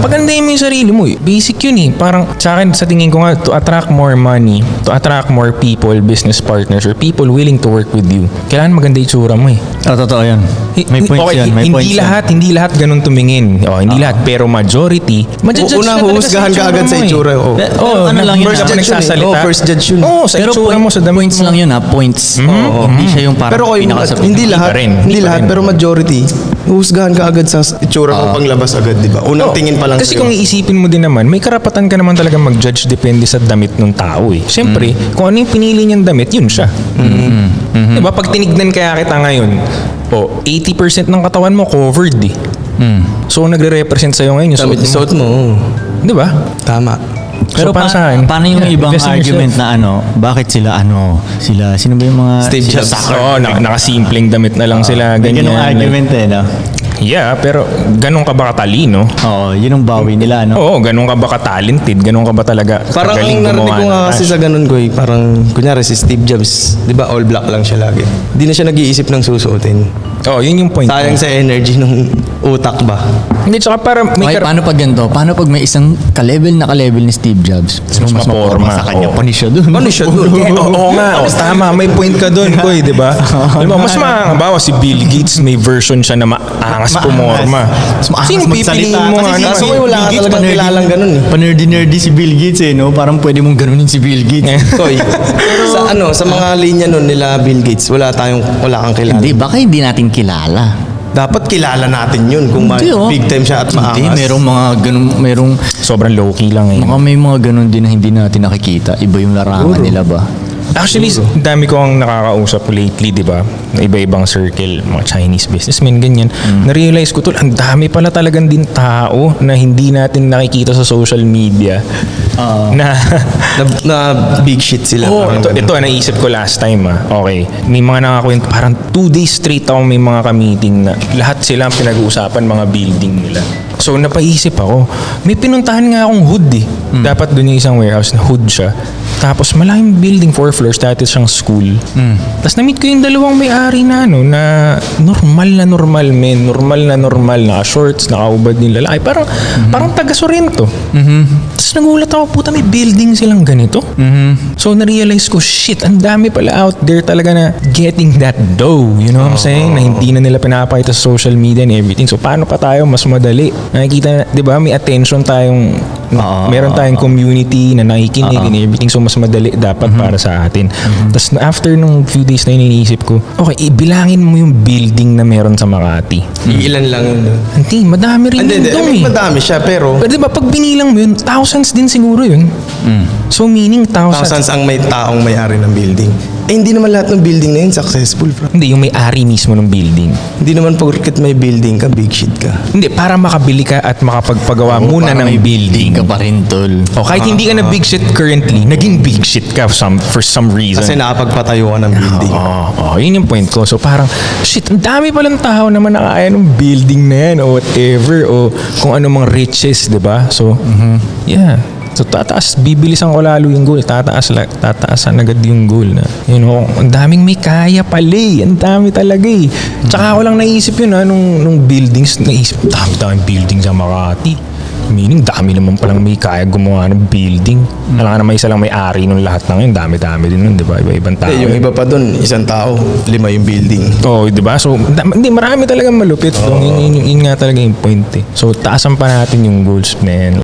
Pagandahin mo yung sarili mo. Basic yun eh. Parang sa akin, sa tingin ko nga, to attract more money, to attract more people, business partners, or people willing to work with you, kailangan maganda yung tsura mo eh. Totoo yan. May points Okay, yan. May points yan. hindi lahat ganun tumingin. Hindi lahat, pero majority, ma-judge Una, huhusgahan ka agad sa itsura. Ano lang yun, First judge yun eh. First judge yun. Oo, sa Pero itsura mo, sa damit points mo. lang yun ha, points. Hindi siya yung parang Pero kayo, pinakasabi. hindi lahat, pa rin. hindi Hindi pa lahat, rin. pero majority, huhusgahan ka agad sa itsura mo panglabas agad, di ba? Unang tingin pa lang Kasi sa'yo. kung iisipin mo din naman, may karapatan ka naman talaga mag-judge depende sa damit ng tao eh. Siyempre, kung ano yung pinili niyang damit, yun siya. Diba? Pag tinignan kaya kita ngayon, 80% ng katawan mo covered eh. So, nagre-represent sa'yo ngayon yung Damit suot suot mo. Di ba? Tama. Pero So, para sa akin, paano yung ibang invest in argument yourself. na bakit sila, sino ba yung mga... Steve sila Jobs. soccer? Oo, nakasimpleng damit na lang sila. May Ganyan. ganung argument no? Yeah, pero ganun ka ba katalino? Oo, yun ang bawi nila, no? Oo, ganun ka ba ka-talented? Ganun ka ba talaga Parang kagaling ang narinig gumawa ko nga ng kasi cash? sa ganun ko parang kunyari si Steve Jobs, di ba all black lang siya lagi. Hindi na siya nag-iisip ng susuotin. Oo, yun yung point. Sayang sa energy ng utak ba? Hindi, tsaka para may Okay, paano pag ganito? Paano pag may isang ka-level ni Steve Jobs? Mas maporma. sa kanya, Oo. panis siya dun. Ano siya doon? Oo nga, tama, may point ka doon, Koy, di ba? Alam mo, mas maangabawa si Bill Gates, may version siya na maangas pumorma. Mas maangas Sino magsalita. pipiliin mo nga Kasi naman? Kaso may wala ka Bill Gates, talagang panerdy- kilalang ganun eh. Panerdy-nerdy si Bill Gates no? Parang pwede mong ganunin si Bill Gates. Koy, sa mga linya nun nila Bill Gates, wala kang kilala. Hindi, baka hindi natin kilala. Dapat kilala natin yun kung Hindi, big time siya at maangas. Hindi, merong mga ganun, Sobrang low-key lang eh. may mga ganun din na hindi natin nakikita. Iba yung larangan nila ba? Actually, dami ko ang nakakausap lately, di ba? Na iba-ibang circle, mga Chinese businessmen, ganyan. Na-realize ko, ang dami pala talagang din tao na hindi natin nakikita sa social media. Na na big shit sila. Oo, parang ito ganun. naisip ko last time Okay. May mga nakakwento, parang 2 days straight ako may mga ka-meeting na lahat sila ang pinag-uusapan mga building nila. So napaisip ako, may pinuntahan nga akong hood eh. Dapat doon yung isang warehouse na hood siya. Tapos malaking building, 4 floors, dati siyang school. Tapos na-meet ko yung dalawang may-ari na na normal men, normal na shorts, nakaubad yung lalaki. Parang taga Sorrento. Tapos nagulat ako, puta may building silang ganito. So na-realize ko, shit, ang dami pala out there talaga na getting that dough. You know what I'm saying? Na hindi na nila pinapakita sa social media and everything. So paano pa tayo mas madali? Nakikita na, di ba, may attention tayong, meron tayong community na nakikinig and everything. So mas madali dapat para sa atin. Tapos after nung few days na yun, iniisip ko, okay, ibilangin mo yung building na meron sa Makati. Ilan lang yun. Hindi, madami rin Hindi, yun hindi. doon I mean, eh. madami siya, pero Pero diba, pag binilang mo yun, thousands din siguro yun. So meaning thousands. thousands ang may taong may-ari ng building. Hindi naman lahat ng building na yun successful, bro. Hindi, yung may-ari mismo ng building. Hindi naman porket may building ka, big shit ka. Hindi, para makabili ka at makapagpagawa muna ng building. Ka pa rin, tol. O kahit hindi ka na big shit currently, naging big shit ka for some reason. Kasi nakapagpatayo ka ng building. Yun yung point ko. So parang, shit, ang dami palang tao naman nakakaya ng building na yan o whatever o kung ano mang riches, di ba? So, yeah. So bibilisan ko lalo yung goal. Tataasan agad yung goal na, ang daming may kaya pala eh. Ang dami talaga eh. Tsaka ako lang naisip yun nung buildings, naisip, dami-daming buildings sa Makati. Meaning, dami naman palang may kaya gumawa ng building. Alam naman isa lang may-ari nung lahat ng yun. Dami-dami din nun, di ba? Iba-ibang tao. Yung iba pa dun, isang tao, 5 yung building. Oo, di ba? So, hindi, marami talagang malupit. So, yun nga talaga yung point eh. So, taasan pa natin yung goals na yan.